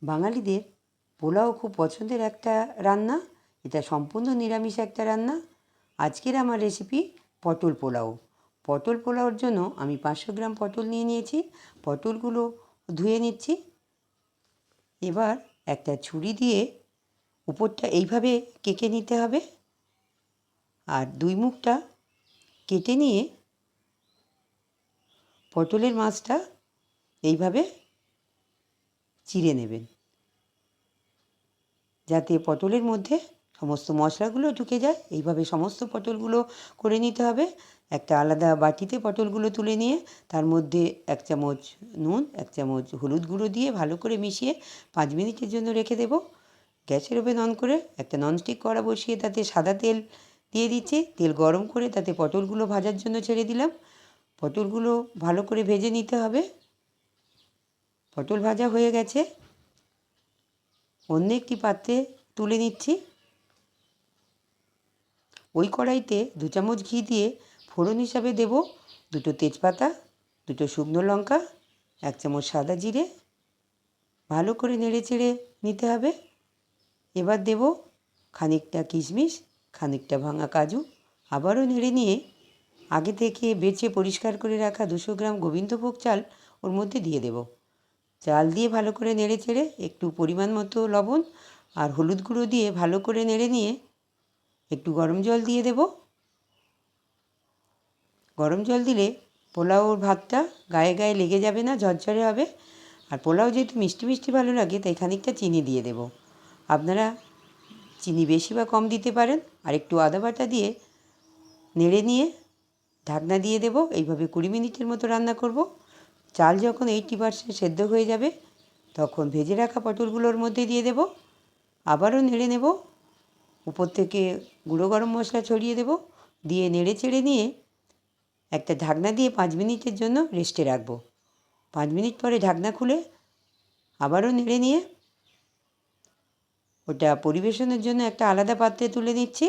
বাঙালিদের পোলাও খুব পছন্দের একটা রান্না। এটা সম্পূর্ণ নিরামিষ একটা রান্না। আজকের আমার রেসিপি পটল পোলাও। পটল পোলাওর জন্য আমি 500 গ্রাম পটল নিয়ে নিয়েছি। পটলগুলো ধুয়ে নিচ্ছি। এবার একটা ছুরি দিয়ে উপরটা এইভাবে কেটে নিতে হবে, আর দুই মুখটা কেটে নিয়ে পটলের মাছটা এইভাবে চিড়ে নেবেন, যাতে পটলের মধ্যে সমস্ত মশলাগুলো ঢুকে যায়। এইভাবে সমস্ত পটলগুলো করে নিতে হবে। একটা আলাদা বাটিতে পটলগুলো তুলে নিয়ে তার মধ্যে 1 চামচ নুন, 1 চামচ হলুদ গুঁড়ো দিয়ে ভালো করে মিশিয়ে 5 মিনিটের জন্য রেখে দেব। গ্যাসের ওভেন অন করে একটা ননস্টিক কড়া বসিয়ে তাতে সাদা তেল দিয়ে দিচ্ছি। তেল গরম করে তাতে পটলগুলো ভাজার জন্য ছেড়ে দিলাম। পটলগুলো ভালো করে ভেজে নিতে হবে। পটল ভাজা হয়ে গেছে, অন্য একটি পাত্রে তুলে নিচ্ছি। ওই কড়াইতে 2 চামচ ঘি দিয়ে ফোড়ন হিসাবে দেব 2টো তেজপাতা, 2টো শুকনো লঙ্কা, 1 চামচ সাদা জিরে। ভালো করে নেড়ে চেড়ে নিতে হবে। এবার দেব খানিকটা কিশমিশ, খানিকটা ভাঙা কাজু। আবারও নেড়ে নিয়ে আগে থেকে বেছে পরিষ্কার করে রাখা 200 গ্রাম গোবিন্দভোগ চাল ওর মধ্যে দিয়ে দেব। চাল দিয়ে ভালো করে নেড়ে চেড়ে একটু পরিমাণ মতো লবণ আর হলুদ গুঁড়ো দিয়ে ভালো করে নেড়ে নিয়ে একটু গরম জল দিয়ে দেব। গরম জল দিলে পোলাওর ভাতটা গায়ে গায়ে লেগে যাবে না, ঝরঝরে হবে। আর পোলাও যেহেতু মিষ্টি মিষ্টি ভালো লাগে, তাই খানিকটা চিনি দিয়ে দেব। আপনারা চিনি বেশি বা কম দিতে পারেন। আর একটু আদা বাটা দিয়ে নেড়ে নিয়ে ঢাকনা দিয়ে দেব। এইভাবে 20 মিনিটের মতো রান্না করব। চাল যখন 80% সেদ্ধ হয়ে যাবে, তখন ভেজে রাখা পটলগুলোর মধ্যে দিয়ে দেব। আবারও নেড়ে নেব। উপর থেকে গুঁড়ো গরম মশলা ছড়িয়ে দেব। দিয়ে নেড়ে চেড়ে নিয়ে একটা ঢাকনা দিয়ে 5 মিনিটের জন্য রেস্টে রাখব। 5 মিনিট পরে ঢাকনা খুলে আবারও নেড়ে নিয়ে ওটা পরিবেশনের জন্য একটা আলাদা পাত্রে তুলে নিচ্ছি।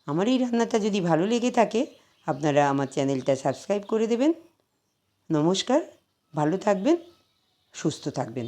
আমার এই রান্নাটা যদি ভালো লেগে থাকে, আপনারা আমার চ্যানেলটা সাবস্ক্রাইব করে দেবেন। নমস্কার, ভালো থাকবেন, সুস্থ থাকবেন।